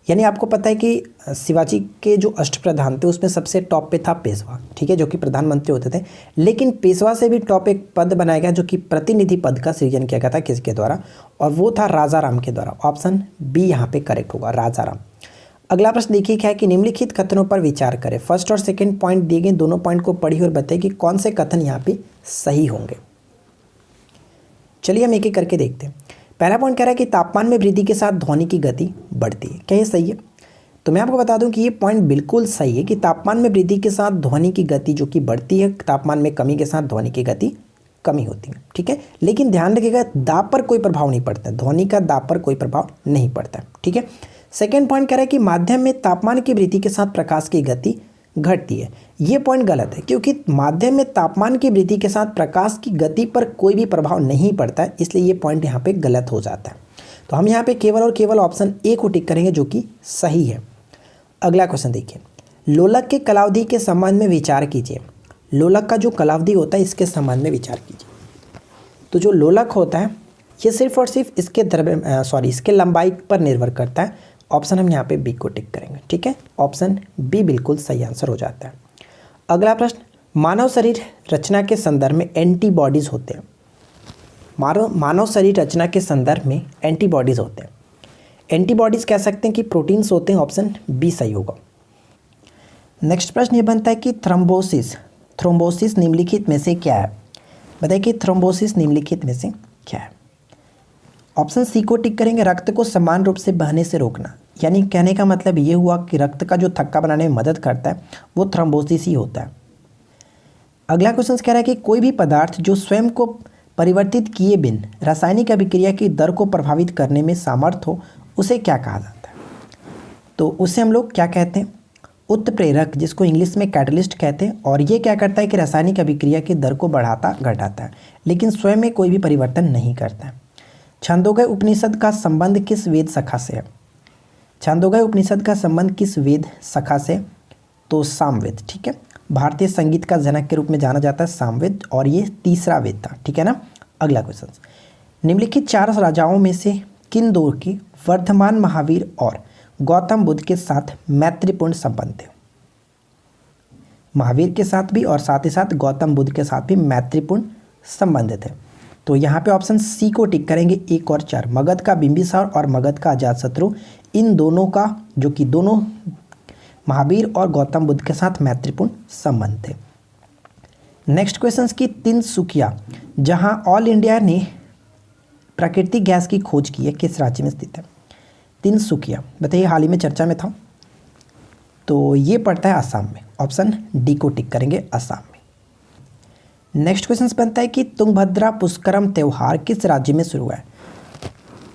यानी आपको पता है कि शिवाजी के जो अष्टप्रधान थे उसमें सबसे टॉप पे था पेशवा। ठीक है, जो कि प्रधानमंत्री होते थे। लेकिन पेशवा से भी टॉप एक पद बनाया गया जो कि प्रतिनिधि पद का सृजन किया गया था, किसके द्वारा? और वो था राजा राम के द्वारा। ऑप्शन बी यहाँ पे करेक्ट होगा, राजा राम। अगला प्रश्न देखिए क्या है कि निम्नलिखित कथनों पर विचार करें। फर्स्ट और सेकेंड पॉइंट दिए गए, दोनों पॉइंट को पढ़िए और बताइए कि कौन से कथन यहाँ पे सही होंगे। चलिए हम एक एक करके देखते हैं। पहला पॉइंट कह रहा है कि तापमान में वृद्धि के साथ ध्वनि की गति बढ़ती है। क्या ये सही है? तो मैं आपको बता दूं कि ये पॉइंट बिल्कुल सही है कि तापमान में वृद्धि के साथ ध्वनि की गति जो कि बढ़ती है, तापमान में कमी के साथ ध्वनि की गति कमी होती है। ठीक है, लेकिन ध्यान रखिएगा दाब पर कोई प्रभाव नहीं पड़ता है, ध्वनि का दाब पर कोई प्रभाव नहीं पड़ता है। ठीक है। सेकेंड पॉइंट कह रहा है कि माध्यम में तापमान की वृद्धि के साथ प्रकाश की गति घटती है। ये पॉइंट गलत है, क्योंकि माध्यम में तापमान की वृद्धि के साथ प्रकाश की गति पर कोई भी प्रभाव नहीं पड़ता है, इसलिए ये पॉइंट यहाँ पे गलत हो जाता है। तो हम यहाँ पे केवल और केवल ऑप्शन ए को टिक करेंगे जो कि सही है। अगला क्वेश्चन देखिए, लोलक के कलावधि के संबंध में विचार कीजिए। लोलक का जो कलावधि होता है इसके संबंध में विचार कीजिए। तो जो लोलक होता है ये सिर्फ और सिर्फ इसके लंबाई पर निर्भर करता है। ऑप्शन हम यहाँ पे बी को टिक करेंगे, ठीक है। ऑप्शन बी बिल्कुल सही आंसर हो जाता है। अगला प्रश्न, मानव शरीर रचना के संदर्भ में एंटीबॉडीज होते हैं। मानव शरीर रचना के संदर्भ में एंटीबॉडीज होते हैं। एंटीबॉडीज कह सकते हैं कि प्रोटीन्स होते हैं। ऑप्शन बी सही होगा। नेक्स्ट प्रश्न ये बनता है कि थ्रोम्बोसिस निम्नलिखित में से क्या है। बताइए कि थ्रोम्बोसिस निम्नलिखित में से क्या है। ऑप्शन सी को टिक करेंगे, रक्त को समान रूप से बहने से रोकना। यानी कहने का मतलब ये हुआ कि रक्त का जो थक्का बनाने में मदद करता है वो थ्रोम्बोसिस ही होता है। अगला क्वेश्चन कह रहा है कि कोई भी पदार्थ जो स्वयं को परिवर्तित किए बिन रासायनिक अभिक्रिया की दर को प्रभावित करने में समर्थ हो उसे क्या कहा जाता है। तो उसे हम लोग क्या कहते हैं, उत्प्रेरक, जिसको इंग्लिश में कैटलिस्ट कहते हैं। और ये क्या करता है कि रासायनिक अभिक्रिया की दर को बढ़ाता घटाता है, लेकिन स्वयं में कोई भी परिवर्तन नहीं करता है। छंदोगय उपनिषद का संबंध किस वेद शाखा से है। छंदोगय उपनिषद का संबंध किस वेद शाखा से, तो सामवेद, ठीक है। भारतीय संगीत का जनक के रूप में जाना जाता है सामवेद, और ये तीसरा वेद था, ठीक है ना। अगला क्वेश्चन, निम्नलिखित 4 राजाओं में से किन दो की वर्धमान महावीर और गौतम बुद्ध के साथ मैत्रीपूर्ण संबंध थे। महावीर के साथ भी और साथ ही साथ गौतम बुद्ध के साथ भी मैत्रीपूर्ण संबंध थे। तो यहाँ पे ऑप्शन सी को टिक करेंगे, 1 और 4। मगध का बिंबिसार और मगध का अजातशत्रु, इन दोनों का जो कि दोनों महावीर और गौतम बुद्ध के साथ मैत्रीपूर्ण संबंध थे। नेक्स्ट क्वेश्चन की तिनसुकिया, जहां ऑल इंडिया ने प्राकृतिक गैस की खोज की है, किस राज्य में स्थित है। तिनसुकिया बताइए, हाल ही में चर्चा में था। तो ये पड़ता है असम में। ऑप्शन डी को टिक करेंगे, असम में। नेक्स्ट क्वेश्चन बनता है कि तुंगभद्रा पुष्करम त्यौहार किस राज्य में शुरू है।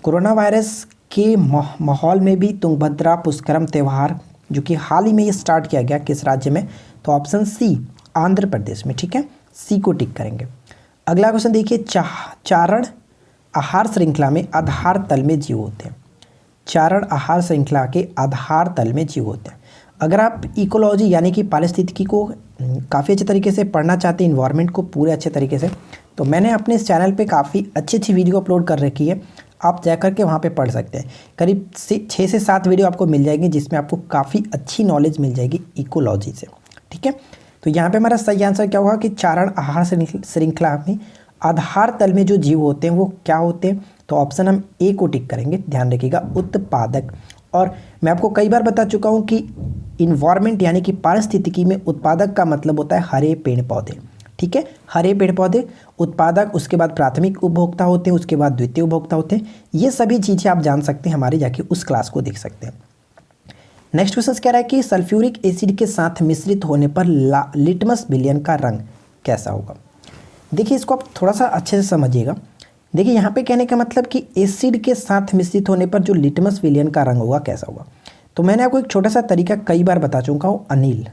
कोरोना वायरस के माहौल में भी तुंगभद्रा पुष्करम त्यौहार जो कि हाल ही में ये स्टार्ट किया गया, किस राज्य में, तो ऑप्शन सी आंध्र प्रदेश में, ठीक है। सी को टिक करेंगे। अगला क्वेश्चन देखिए, चारण आहार श्रृंखला में आधार तल में जीव होते हैं। चारण आहार श्रृंखला के आधार तल में जीव होते हैं। अगर आप इकोलॉजी यानी कि पारिस्थितिकी को काफ़ी अच्छे तरीके से पढ़ना चाहते हैं, इन्वायरमेंट को पूरे अच्छे तरीके से, तो मैंने अपने इस चैनल पे काफ़ी अच्छी वीडियो अपलोड कर रखी है। आप जा कर के वहाँ पे पढ़ सकते हैं। करीब 6 से 7 वीडियो आपको मिल जाएगी, जिसमें आपको काफ़ी अच्छी नॉलेज मिल जाएगी इकोलॉजी से, ठीक है। तो यहाँ पे हमारा सही आंसर क्या होगा कि चारण आहार श्रृंखला में आधार तल में जो जीव होते हैं वो क्या होते हैं, तो ऑप्शन हम ए को टिक करेंगे। ध्यान रखिएगा, उत्पादक। और मैं आपको कई बार बता चुका हूँ कि इन्वायरमेंट यानी कि पारिस्थितिकी में उत्पादक का मतलब होता है हरे पेड़ पौधे, ठीक है। हरे पेड़ पौधे उत्पादक, उसके बाद प्राथमिक उपभोक्ता होते हैं, उसके बाद द्वितीय उपभोक्ता होते हैं। ये सभी चीज़ें आप जान सकते हैं, हमारे जाके उस क्लास को देख सकते हैं। नेक्स्ट क्वेश्चन कह रहा है कि सल्फ्यूरिक एसिड के साथ मिश्रित होने पर लिटमस विलयन का रंग कैसा होगा। देखिए, इसको आप थोड़ा सा अच्छे से समझिएगा। देखिए, यहाँ पे कहने का मतलब कि एसिड के साथ मिश्रित होने पर जो लिटमस विलयन का रंग होगा कैसा होगा। तो मैंने आपको एक छोटा सा तरीका कई बार बता चुका हूँ, अनिल।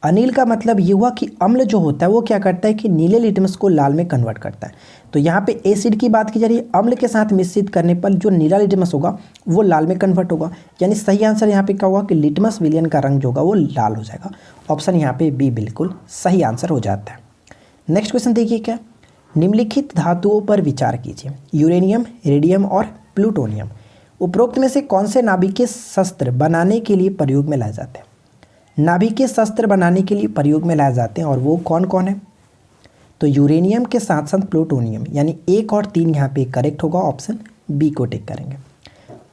अनिल का मतलब ये हुआ कि अम्ल जो होता है वो क्या करता है कि नीले लिटमस को लाल में कन्वर्ट करता है। तो यहाँ पे एसिड की बात की जा रही है, अम्ल के साथ मिश्रित करने पर जो नीला लिटमस होगा वो लाल में कन्वर्ट होगा। यानी सही आंसर यहाँ पे क्या होगा कि लिटमस विलयन का रंग जो होगा वो लाल हो जाएगा। ऑप्शन यहाँ पे बी बिल्कुल सही आंसर हो जाता है। नेक्स्ट क्वेश्चन देखिए, क्या निम्नलिखित धातुओं पर विचार कीजिए, यूरेनियम, रेडियम और प्लूटोनियम उपरोक्त में से कौन से नाभिकीय शस्त्र बनाने के लिए प्रयोग में लाए जाते हैं। नाभिकीय शस्त्र बनाने के लिए प्रयोग में लाए जाते हैं और वो कौन कौन है, तो यूरेनियम के साथ साथ प्लूटोनियम, यानी 1 और 3 यहाँ पे करेक्ट होगा। ऑप्शन बी को टिक करेंगे।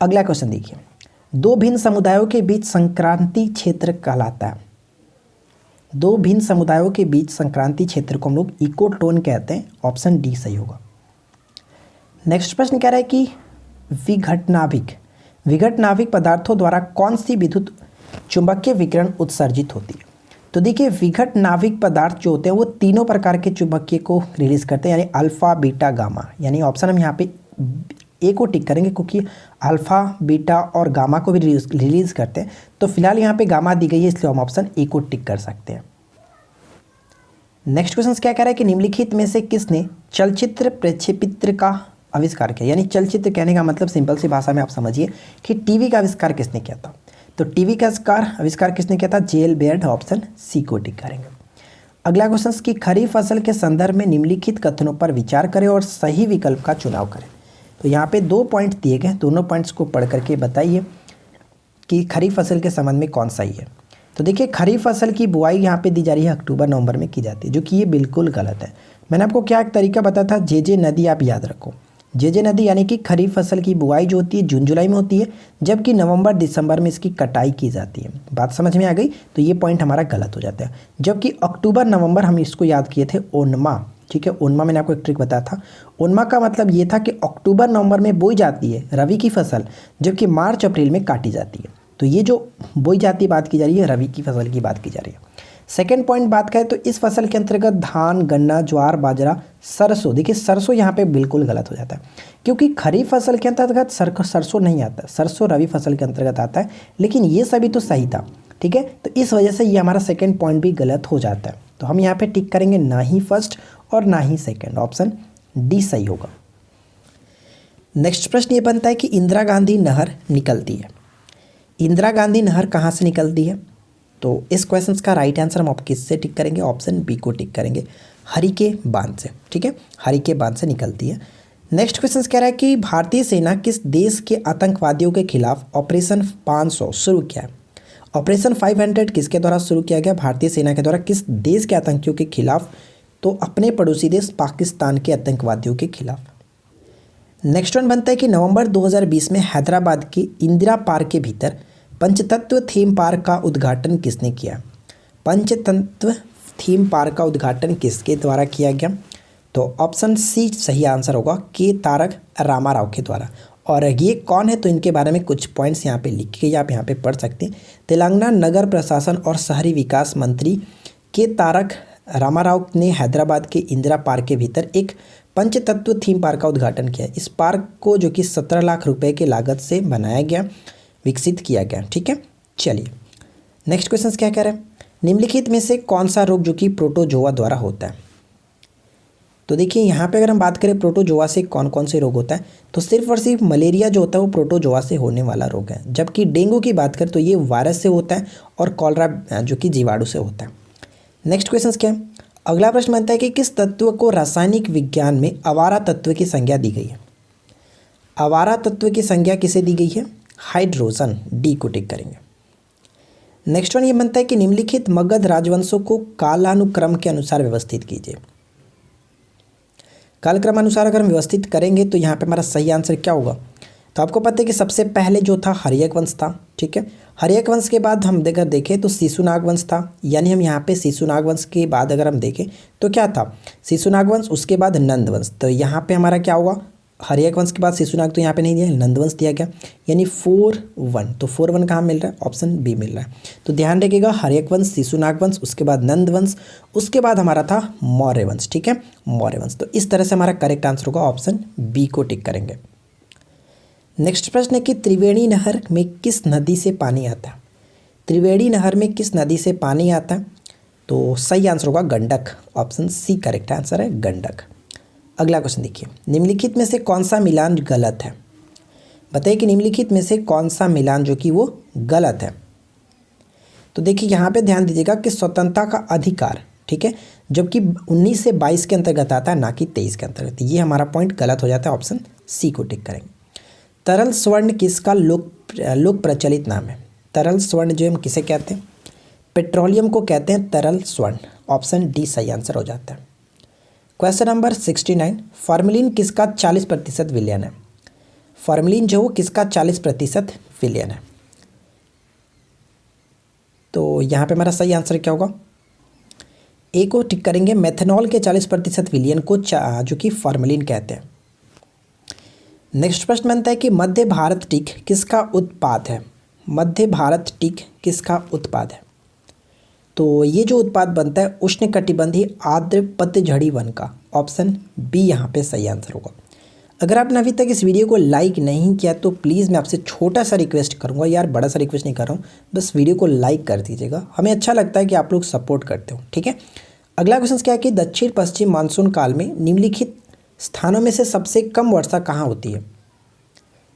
अगला क्वेश्चन देखिए, 2 भिन्न समुदायों के बीच संक्रांति क्षेत्र कहलाता है। 2 भिन्न समुदायों के बीच संक्रांति क्षेत्र को हम लोग इकोटोन कहते हैं। ऑप्शन डी सही होगा। नेक्स्ट प्रश्न कह रहा है कि विघटनाभिक पदार्थों द्वारा कौन सी विद्युत चुंबकीय विकिरण उत्सर्जित होती है। तो देखिए, विघटनाभिक पदार्थ जो होते हैं वो तीनों प्रकार के चुंबकीय को रिलीज करते हैं, यानी अल्फा, बीटा, गामा। यानी ऑप्शन हम यहाँ पे ए को टिक करेंगे, क्योंकि अल्फा, बीटा और गामा को भी रिलीज करते हैं। तो फिलहाल यहाँ पे गामा दी गई है, इसलिए हम ऑप्शन ए को टिक कर सकते हैं। नेक्स्ट क्वेश्चन क्या कह रहा है कि निम्नलिखित में से किसने चलचित्र प्रक्षेपित्र का आविष्कार किया। यानी चलचित्र कहने का मतलब सिंपल सी भाषा में आप समझिए कि टीवी का आविष्कार किसने किया था। तो टीवी का आविष्कार किसने किया था? जेएल बेयर्ड, ऑप्शन सी को टिक करेंगे। अगला क्वेश्चन की खरीफ फसल के संदर्भ में निम्नलिखित कथनों पर विचार करें और सही विकल्प का चुनाव करें। तो यहाँ पे 2 पॉइंट दिए गए, दोनों पॉइंट्स को पढ़ करके बताइए कि खरीफ फसल के संबंध में कौन सही है। तो देखिए खरीफ फसल की बुआई यहाँ पे दी जा रही है अक्टूबर नवंबर में की जाती है, जो कि ये बिल्कुल गलत है। मैंने आपको क्या एक तरीका बताया था, जे नदी आप याद रखो। जे नदी यानी कि खरीफ फसल की बुआई जो होती है जून जुलाई में होती है, जबकि नवंबर दिसंबर में इसकी कटाई की जाती है। बात समझ में आ गई? तो ये पॉइंट हमारा गलत हो जाता है। जबकि अक्टूबर नवंबर हम इसको याद किए थे ओनमा, ठीक है। ओनमा मैंने आपको एक ट्रिक बताया था। ओनमा का मतलब ये था कि अक्टूबर नवंबर में बोई जाती है रबी की फसल, जबकि मार्च अप्रैल में काटी जाती है। तो ये जो बोई जाती बात की जा रही है, रबी की फसल की बात की जा रही है। सेकेंड पॉइंट बात करें तो इस फसल के अंतर्गत धान, गन्ना, ज्वार, बाजरा, सरसों, देखिए सरसों यहाँ पे बिल्कुल गलत हो जाता है, क्योंकि खरीफ फसल के अंतर्गत सरसों नहीं आता। सरसों रबी फसल के अंतर्गत आता है, लेकिन ये सभी तो सही था, ठीक है। तो इस वजह से ये हमारा सेकेंड पॉइंट भी गलत हो जाता है। तो हम यहाँ पे टिक करेंगे ना ही फर्स्ट और ना ही सेकेंड, ऑप्शन डी सही होगा। नेक्स्ट प्रश्न ये बनता है कि इंदिरा गांधी नहर निकलती है। इंदिरा गांधी नहर कहाँ से निकलती है? तो इस क्वेश्चन का राइट आंसर हम किससे टिक करेंगे? ऑप्शन बी को टिक करेंगे, हरिके बांध से, ठीक है। हरिके बांध से निकलती है। नेक्स्ट क्वेश्चन कह रहा है कि भारतीय सेना किस देश के आतंकवादियों के खिलाफ ऑपरेशन 500 शुरू किया है? ऑपरेशन 500 किसके द्वारा शुरू किया गया? भारतीय सेना के द्वारा किस देश के आतंकियों के खिलाफ? तो अपने पड़ोसी देश पाकिस्तान के आतंकवादियों के खिलाफ। नेक्स्ट वन बनता है कि नवंबर 2020 में हैदराबाद के इंदिरा पार्क के भीतर पंचतत्व थीम पार्क का उद्घाटन किसने किया? पंचतत्व थीम पार्क का उद्घाटन किसके द्वारा किया गया? तो ऑप्शन सी सही आंसर होगा, के तारक रामाराव के द्वारा। और ये कौन है? तो इनके बारे में कुछ पॉइंट्स यहाँ पे लिखे आप यहाँ पे पढ़ सकते हैं। तेलंगाना नगर प्रशासन और शहरी विकास मंत्री के तारक रामाराव ने हैदराबाद के इंदिरा पार्क के भीतर एक पंचतत्व थीम पार्क का उद्घाटन किया। इस पार्क को जो कि 17 लाख रुपए की लागत से बनाया गया, विकसित किया गया, ठीक है। चलिए नेक्स्ट क्वेश्चन क्या कह रहे हैं? निम्नलिखित में से कौन सा रोग जो कि प्रोटोजोआ द्वारा होता है? तो देखिए यहाँ पे अगर हम बात करें प्रोटोजोआ से कौन कौन से रोग होता है, तो सिर्फ और सिर्फ मलेरिया जो होता है वो प्रोटोजोआ से होने वाला रोग है। जबकि डेंगू की बात करें तो ये वायरस से होता है और कॉलरा जो कि जीवाणु से होता है। नेक्स्ट क्वेश्चन क्या है? अगला प्रश्न बनता है कि किस तत्व को रासायनिक विज्ञान में अवारा तत्व की संज्ञा दी गई है? अवारा तत्व की संज्ञा किसे दी गई है? हाइड्रोजन, डी को टिक करेंगे। नेक्स्ट वन ये बनता है कि निम्नलिखित मगध राजवंशों को कालानुक्रम के अनुसार व्यवस्थित कीजिए। कालक्रमानुसार अगर हम व्यवस्थित करेंगे तो यहाँ पे हमारा सही आंसर क्या होगा? तो आपको पता है कि सबसे पहले जो था हर्यक वंश था, ठीक है। हर्यक वंश के बाद हम अगर देखें तो शिशुनाग वंश था, यानी हम यहाँ पे शिशुनाग वंश के बाद अगर हम देखें तो क्या था? शिशुनाग वंश, उसके बाद नंद वंश। तो यहाँ पे हमारा क्या होगा? हर्यक वंश के बाद शिशुनाग तो यहाँ पे नहीं दिया, नंद वंश दिया गया, यानी 4-1। तो 4-1 कहाँ मिल रहा है? ऑप्शन बी मिल रहा है। तो ध्यान रखिएगा, हर्यक वंश, शिशुनाग वंश, उसके बाद नंद वंश, उसके बाद हमारा था मौर्य वंश, ठीक है, मौर्य वंश। तो इस तरह से हमारा करेक्ट आंसर होगा, ऑप्शन बी को टिक करेंगे। नेक्स्ट प्रश्न है कि त्रिवेणी नहर में किस नदी से पानी आता है? त्रिवेणी नहर में किस नदी से पानी आता है? तो सही आंसर होगा Gandak, option C correct answer है, गंडक। अगला क्वेश्चन देखिए, निम्नलिखित में से कौन सा मिलान गलत है? बताइए कि निम्नलिखित में से कौन सा मिलान जो कि वो गलत है। तो देखिए यहाँ पे ध्यान दीजिएगा कि स्वतंत्रता का अधिकार, ठीक है, जबकि 19 से 22 के अंतर्गत आता है, ना कि 23 के अंतर्गत। ये हमारा पॉइंट गलत हो जाता है, ऑप्शन सी को टिक करेंगे। तरल स्वर्ण किसका लोक प्रचलित नाम है? तरल स्वर्ण जो हम किसे कहते हैं? पेट्रोलियम को कहते हैं तरल स्वर्ण, ऑप्शन डी सही आंसर हो जाता है। क्वेश्चन नंबर 69, फॉर्मेलिन किसका 40% विलयन है? फॉर्मेलिन जो किसका 40% विलयन है? तो यहाँ पे हमारा सही आंसर क्या होगा? ए को टिक करेंगे, मेथनॉल के 40% विलयन को जो कि फॉर्मेलिन कहते हैं। नेक्स्ट प्रश्न बनता है कि मध्य भारत टीक किसका उत्पाद है? मध्य भारत टीक किसका उत्पाद है? तो ये जो उत्पाद बनता है उष्णकटिबंधीय आर्द्र पतझड़ी वन का, ऑप्शन बी यहाँ पे सही आंसर होगा। अगर आपने अभी तक इस वीडियो को लाइक नहीं किया तो प्लीज़ मैं आपसे छोटा सा रिक्वेस्ट करूँगा, यार बड़ा सा रिक्वेस्ट नहीं कर रहा हूँ, बस वीडियो को लाइक कर दीजिएगा, हमें अच्छा लगता है कि आप लोग सपोर्ट करते हो, ठीक है। अगला क्वेश्चन क्या है कि दक्षिण पश्चिम मानसून काल में निम्नलिखित स्थानों में से सबसे कम वर्षा कहाँ होती है?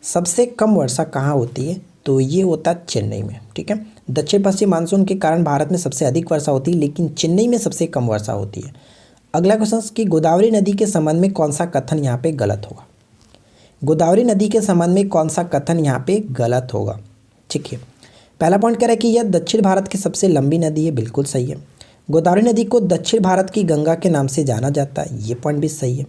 सबसे कम वर्षा कहाँ होती है? तो ये होता है चेन्नई में। ठीक है, दक्षिण पश्चिम मानसून के कारण भारत में सबसे अधिक वर्षा होती है, लेकिन चेन्नई में सबसे कम वर्षा होती है। अगला क्वेश्चन कि गोदावरी नदी के संबंध में कौन सा कथन यहाँ पे गलत होगा। गोदावरी नदी के संबंध में कौन सा कथन यहाँ पे गलत होगा। ठीक है, पहला पॉइंट कह रहा है कि यह दक्षिण भारत की सबसे लंबी नदी है, बिल्कुल सही है। गोदावरी नदी को दक्षिण भारत की गंगा के नाम से जाना जाता है, ये पॉइंट भी सही है।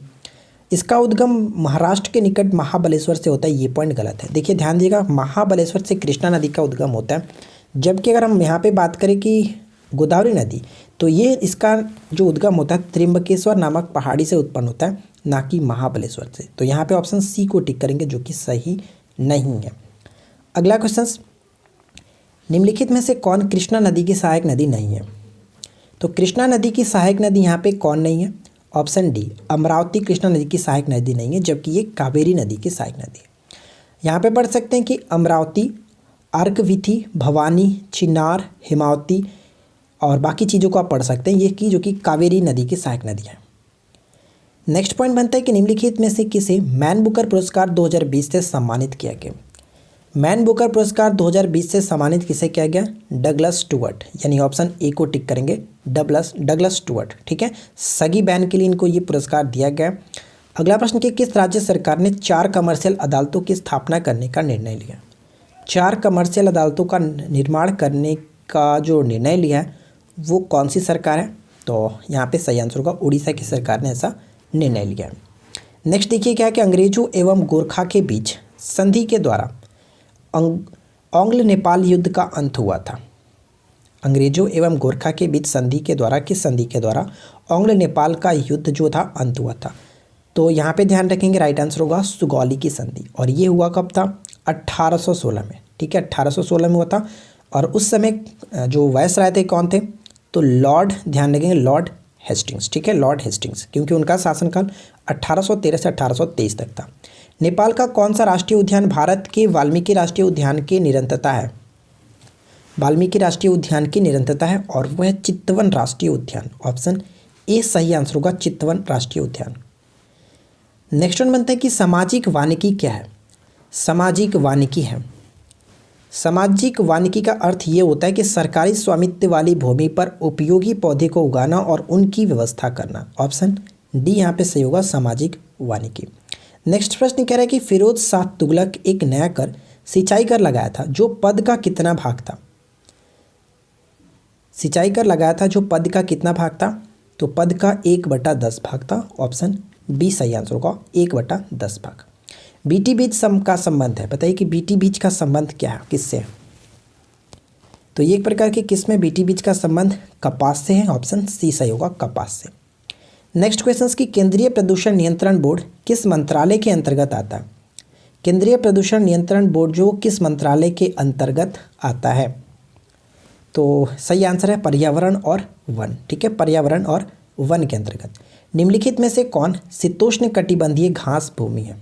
इसका उद्गम महाराष्ट्र के निकट महाबलेश्वर से होता है, ये पॉइंट गलत है। देखिए ध्यान दीजिएगा, महाबलेश्वर से कृष्णा नदी का उद्गम होता है, जबकि अगर हम यहाँ पे बात करें कि गोदावरी नदी, तो ये इसका जो उद्गम होता है त्र्यंबकेश्वर नामक पहाड़ी से उत्पन्न होता है, ना कि महाबलेश्वर से। तो यहाँ पे ऑप्शन सी को टिक करेंगे, जो कि सही नहीं है। अगला क्वेश्चन, निम्नलिखित में से कौन कृष्णा नदी की सहायक नदी नहीं है। तो कृष्णा नदी की सहायक नदी यहाँ पे कौन नहीं है। ऑप्शन डी, अमरावती कृष्णा नदी की सहायक नदी नहीं है, जबकि ये कावेरी नदी की सहायक नदी है। यहाँ पे पढ़ सकते हैं कि अमरावती, अर्कविथी, भवानी, चिनार, हिमावती और बाकी चीज़ों को आप पढ़ सकते हैं, ये कि जो कि कावेरी नदी की सहायक नदी है। नेक्स्ट पॉइंट बनता है कि निम्नलिखित में से किसे मैन बुकर पुरस्कार 2020 से सम्मानित किया गया। मैन बुकर पुरस्कार 2020 से सम्मानित किसे किया गया। डगलस स्टुअर्ट, यानी ऑप्शन ए को टिक करेंगे, डगलस स्टुअर्ट। ठीक है, सगी बैन के लिए इनको ये पुरस्कार दिया गया। अगला प्रश्न कि किस राज्य सरकार ने 4 कमर्शियल अदालतों की स्थापना करने का निर्णय लिया। 4 कमर्शियल अदालतों का निर्माण करने का जो निर्णय लिया है वो कौन सी सरकार है। तो यहाँ पे सही आंसर होगा, उड़ीसा की सरकार ने ऐसा निर्णय लिया है। नेक्स्ट देखिए क्या है कि अंग्रेजों एवं गोरखा के बीच संधि के द्वारा आंग्ल नेपाल युद्ध का अंत हुआ था। अंग्रेजों एवं गोरखा के बीच संधि के द्वारा, किस संधि के द्वारा आंग्ल नेपाल का युद्ध जो था अंत हुआ था। तो यहाँ पे ध्यान रखेंगे, राइट आंसर होगा सुगौली की संधि। और ये हुआ कब था। 1816 में। ठीक है, 1816 में हुआ था। और उस समय जो वायसराय थे कौन थे, तो लॉर्ड, ध्यान रखेंगे लॉर्ड हेस्टिंग्स। ठीक है, लॉर्ड हेस्टिंग्स, क्योंकि उनका शासनकाल 1813 से 1823 तक था। नेपाल का कौन सा राष्ट्रीय उद्यान भारत के वाल्मीकि राष्ट्रीय उद्यान की निरंतरता है। वाल्मीकि राष्ट्रीय उद्यान की निरंतरता है और वह है चितवन राष्ट्रीय उद्यान। ऑप्शन ए सही आंसर होगा, चितवन राष्ट्रीय उद्यान। नेक्स्ट वन बनता है कि सामाजिक वानिकी क्या है। सामाजिक वानिकी है, सामाजिक वानिकी का अर्थ ये होता है कि सरकारी स्वामित्व वाली भूमि पर उपयोगी पौधे को उगाना और उनकी व्यवस्था करना। ऑप्शन डी यहाँ पे सही होगा, सामाजिक वानिकी। नेक्स्ट प्रश्न कह रहा है कि फिरोज शाह तुगलक एक नया कर, सिंचाई कर लगाया था, जो पद का कितना भाग था। सिंचाई कर लगाया था जो पद का कितना भाग था, तो पद का 1/10 भाग था। ऑप्शन बी सही आंसर होगा, 1/10 भाग। बीटी बीज का संबंध है, बताइए कि बीटी बीज का संबंध क्या है, किससे। तो ये एक प्रकार के किस में बीटी बीज का संबंध कपास से है। ऑप्शन सी सही होगा, कपास से। नेक्स्ट क्वेश्चन की केंद्रीय प्रदूषण नियंत्रण बोर्ड किस मंत्रालय के अंतर्गत आता है। केंद्रीय प्रदूषण नियंत्रण बोर्ड जो किस मंत्रालय के अंतर्गत आता है, तो सही आंसर है पर्यावरण और वन। ठीक है, पर्यावरण और वन के अंतर्गत। निम्नलिखित में से कौन शीतोष्ण कटिबंधीय घास भूमि है।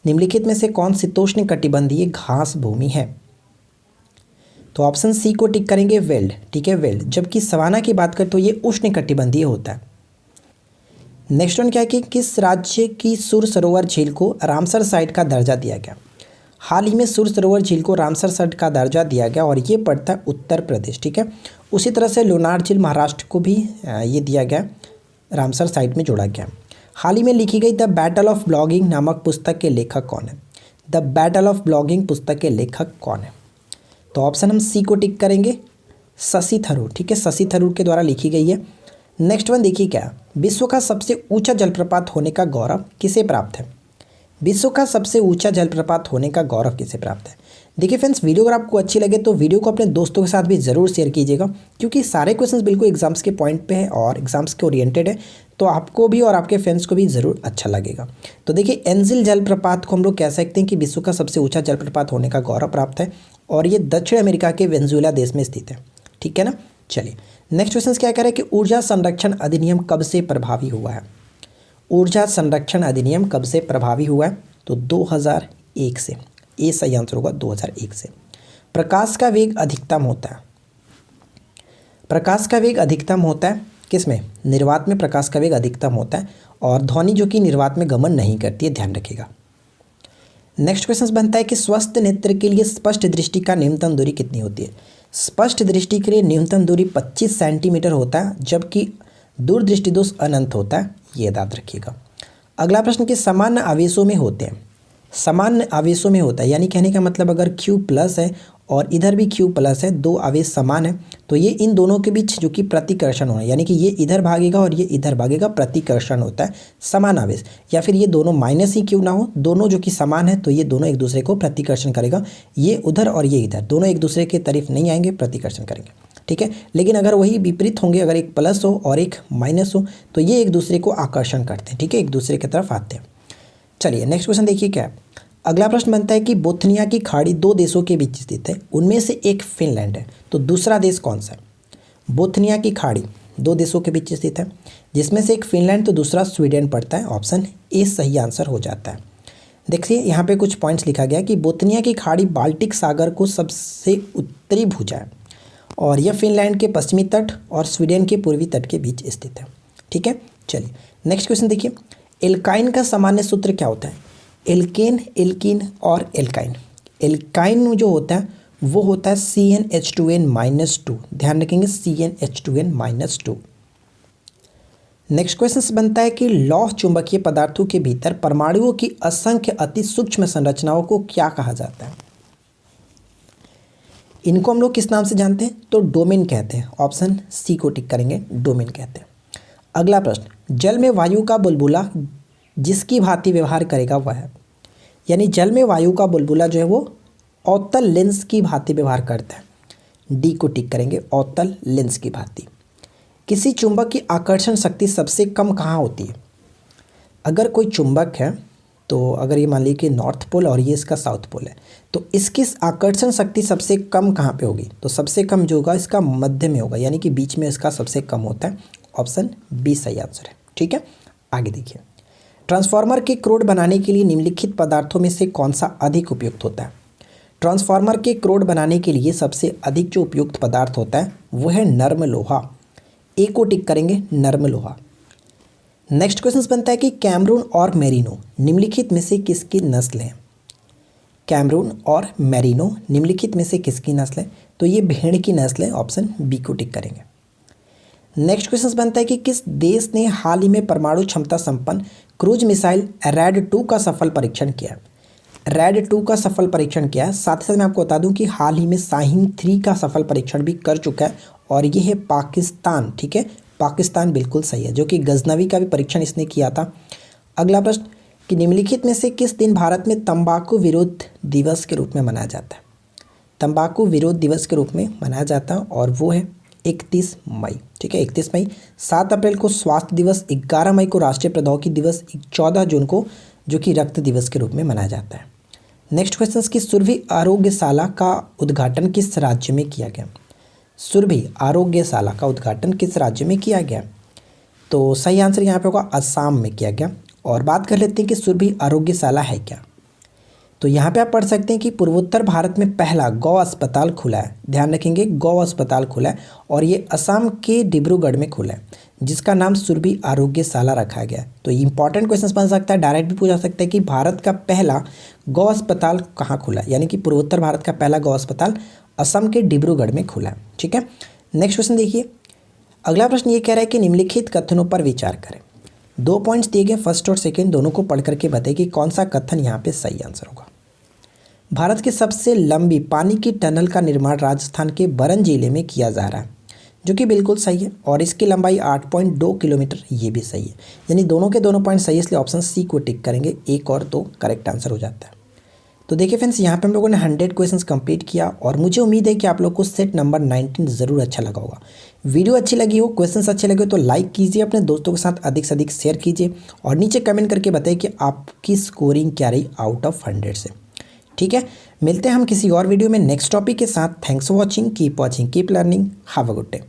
निम्नलिखित में से कौन शीतोष्ण कटिबंधीय घास भूमि है, तो ऑप्शन सी को टिक करेंगे, वेल्ड। ठीक है, वेल्ड। जबकि सवाना की बात करें तो ये उष्ण कटिबंधीय होता है। नेक्स्ट वन क्या है कि किस राज्य की सुर सरोवर झील को रामसर साइट का दर्जा दिया गया। हाल ही में सुर सरोवर झील को रामसर साइट का दर्जा दिया गया और ये पड़ता है उत्तर प्रदेश। ठीक है, उसी तरह से लोनार झील महाराष्ट्र को भी ये दिया गया, रामसर साइट में जोड़ा गया। हाल ही में लिखी गई द बैटल ऑफ ब्लॉगिंग नामक पुस्तक के लेखक कौन है। द बैटल ऑफ ब्लॉगिंग पुस्तक के लेखक कौन है, तो ऑप्शन हम सी को टिक करेंगे, शशि थरूर। ठीक है, शशि थरूर के द्वारा लिखी गई है। नेक्स्ट वन देखिए क्या, विश्व का सबसे ऊंचा जलप्रपात होने का गौरव किसे प्राप्त है। विश्व का सबसे ऊंचा जलप्रपात होने का गौरव किसे प्राप्त है। देखिए फ्रेंड्स, वीडियो अगर आपको अच्छी लगे तो वीडियो को अपने दोस्तों के साथ भी ज़रूर शेयर कीजिएगा, क्योंकि सारे क्वेश्चंस बिल्कुल एग्जाम्स के पॉइंट पे है और एग्जाम्स के ओरिएंटेड है, तो आपको भी और आपके फ्रेंड्स को भी ज़रूर अच्छा लगेगा। तो देखिए एंजिल जलप्रपात को हम लोग कह सकते हैं कि विश्व का सबसे ऊँचा जलप्रपात होने का गौरव प्राप्त है और ये दक्षिण अमेरिका के वेनेजुएला देश में स्थित है। ठीक है ना, चलिए नेक्स्ट क्वेश्चन क्या कह रहा है कि ऊर्जा संरक्षण अधिनियम कब से प्रभावी हुआ है। ऊर्जा संरक्षण अधिनियम कब से प्रभावी हुआ है, तो 2001 से। ए सही आंसर होगा, 2001 से। प्रकाश का वेग अधिकतम होता है, प्रकाश का वेग अधिकतम होता है किस में, निर्वात में प्रकाश का वेग अधिकतम होता है और ध्वनि जो कि निर्वात में गमन नहीं करती है, ध्यान रखिएगा। नेक्स्ट क्वेश्चन बनता है कि स्वस्थ नेत्र के लिए स्पष्ट दृष्टि का न्यूनतम दूरी कितनी होती है। स्पष्ट दृष्टि के लिए न्यूनतम दूरी 25 सेंटीमीटर होता है, जबकि दूरदृष्टि दोष अनंत होता है, ये याद रखिएगा। अगला प्रश्न कि सामान्य आवेशों में होते हैं। सामान्य आवेशों में होता है यानी कहने का मतलब अगर Q प्लस है और इधर भी Q प्लस है, दो आवेश समान है, तो ये इन दोनों के बीच जो कि प्रतिकर्षण होना, यानी कि ये इधर भागेगा और ये इधर भागेगा, प्रतिकर्षण होता है समान आवेश। या फिर ये दोनों माइनस ही क्यों ना हो, दोनों जो कि समान है तो ये दोनों एक दूसरे को प्रतिकर्षण करेगा। ये उधर और ये इधर, दोनों एक दूसरे के तरफ नहीं आएंगे, प्रतिकर्षण करेंगे, ठीक है। लेकिन अगर वही विपरीत होंगे, अगर एक प्लस हो और एक माइनस हो, तो ये एक दूसरे को आकर्षण करते हैं, ठीक है, एक दूसरे की तरफ आते हैं। चलिए नेक्स्ट क्वेश्चन देखिए क्या है। अगला प्रश्न बनता है कि बोथनिया की खाड़ी दो देशों के बीच स्थित है, उनमें से एक फिनलैंड है, तो दूसरा देश कौन सा है। बोथनिया की खाड़ी दो देशों के बीच स्थित है, जिसमें से एक फिनलैंड तो दूसरा स्वीडन पड़ता है। ऑप्शन ए सही आंसर हो जाता है। देखिए यहाँ पे कुछ पॉइंट्स लिखा गया कि बोथनिया की खाड़ी बाल्टिक सागर को सबसे उत्तरी भुजा है और यह फिनलैंड के पश्चिमी तट और स्वीडन के पूर्वी तट के बीच स्थित है, ठीक है। चलिए नेक्स्ट क्वेश्चन देखिए। एल्काइन का सामान्य सूत्र क्या होता है। एल्केन, एल्कीन और एल्काइन। एल्काइन जो होता है वो होता है CnH2n-2। ध्यान रखेंगे CnH2n-2। नेक्स्ट क्वेश्चन बनता है कि लौह चुंबकीय पदार्थों के भीतर परमाणुओं की असंख्य अति सूक्ष्म संरचनाओं को क्या कहा जाता है। इनको हम लोग किस नाम से जानते हैं, तो डोमेन कहते हैं। ऑप्शन सी को टिक करेंगे, डोमेन कहते हैं। अगला प्रश्न, जल में वायु का बुलबुला जिसकी भांति व्यवहार करेगा वह है, यानी जल में वायु का बुलबुला जो है वो अवतल लेंस की भांति व्यवहार करता है। डी को टिक करेंगे, अवतल लेंस की भांति। किसी चुंबक की आकर्षण शक्ति सबसे कम कहाँ होती है। अगर कोई चुंबक है, तो अगर ये मान लीजिए कि नॉर्थ पोल और ये इसका साउथ पोल है, तो इसकी आकर्षण शक्ति सबसे कम कहाँ पे होगी, तो सबसे कम जो होगा इसका मध्य में होगा, यानी कि बीच में इसका सबसे कम होता है। ऑप्शन बी सही आंसर है, ठीक है। आगे देखिए। ट्रांसफार्मर के क्रोड बनाने के लिए निम्नलिखित पदार्थों में से कौन सा अधिक उपयुक्त होता है। ट्रांसफार्मर के क्रोड बनाने के लिए सबसे अधिक जो उपयुक्त पदार्थ होता है वो है नर्म लोहा। ए को टिक करेंगे, नर्म लोहा। नेक्स्ट क्वेश्चन बनता है कि कैमरून और मेरिनो निम्नलिखित में से किसकी नस्ल है। कैमरून और मेरिनो निम्नलिखित में से किसकी नस्ल है, तो ये भेड़ की नस्ल है। ऑप्शन बी को टिक करेंगे। नेक्स्ट क्वेश्चन बनता है कि किस देश ने हाल ही में परमाणु क्षमता संपन्न क्रूज मिसाइल रैड-2 का सफल परीक्षण किया। रैड-2 का सफल परीक्षण किया है। साथ ही साथ मैं आपको बता दूं कि हाल ही में शाहीन-3 का सफल परीक्षण भी कर चुका है और ये है पाकिस्तान, ठीक है। पाकिस्तान बिल्कुल सही है, जो कि गजनवी का भी परीक्षण इसने किया था। अगला प्रश्न कि निम्नलिखित में से किस दिन भारत में तंबाकू विरोध दिवस के रूप में मनाया जाता है। तंबाकू विरोध दिवस के रूप में मनाया जाता है और वो है 31 मई, ठीक है, 31 मई। 7 अप्रैल को स्वास्थ्य दिवस, 11 मई को राष्ट्रीय प्रौद्योगिकी दिवस, 14 जून को जो कि रक्त दिवस के रूप में मनाया जाता है। नेक्स्ट क्वेश्चन की सुरभि आरोग्यशाला का उद्घाटन किस राज्य में किया गया। सुरभि आरोग्यशाला का उद्घाटन किस राज्य में किया गया, तो सही आंसर यहाँ पे होगा असम में किया गया। और बात कर लेते हैं कि सुरभि आरोग्यशाला है क्या। तो यहाँ पे आप पढ़ सकते हैं कि पूर्वोत्तर भारत में पहला गौ अस्पताल खुला है। ध्यान रखेंगे, गौ अस्पताल खुला है और ये असम के डिब्रूगढ़ में खुला है, जिसका नाम सुरभि आरोग्यशाला रखा गया है। तो इंपॉर्टेंट क्वेश्चन बन सकता है, डायरेक्ट भी पूछा सकता है कि भारत का पहला गौ अस्पताल कहाँ खुला है, यानी कि पूर्वोत्तर भारत का पहला गौ अस्पताल असम के डिब्रूगढ़ में खुला है, ठीक है। नेक्स्ट क्वेश्चन देखिए। अगला प्रश्न ये कह रहा है कि निम्नलिखित कथनों पर विचार करें। 2 पॉइंट्स दिए गए, फर्स्ट और सेकेंड, दोनों को पढ़ करके बताइए कि कौन सा कथन यहाँ पे सही आंसर होगा। भारत की सबसे लंबी पानी की टनल का निर्माण राजस्थान के बरन जिले में किया जा रहा है, जो कि बिल्कुल सही है। और इसकी लंबाई 8.2 किलोमीटर, ये भी सही है। यानी दोनों के दोनों पॉइंट सही है, इसलिए ऑप्शन सी को टिक करेंगे। 1 और 2 करेक्ट आंसर हो जाता है। तो देखिए फ्रेंड्स, यहाँ पे हम लोगों ने 100 क्वेश्चंस कंप्लीट किया और मुझे उम्मीद है कि आप लोग को सेट नंबर 19 ज़रूर अच्छा लगा होगा। वीडियो अच्छी लगी हो, क्वेश्चंस अच्छे लगे हो तो लाइक कीजिए, अपने दोस्तों के साथ अधिक से अधिक शेयर कीजिए और नीचे कमेंट करके बताइए कि आपकी स्कोरिंग क्या रही आउट ऑफ 100 से, ठीक है। मिलते हैं हम किसी और वीडियो में नेक्स्ट टॉपिक के साथ। Thanks for watching, keep learning, have a good day.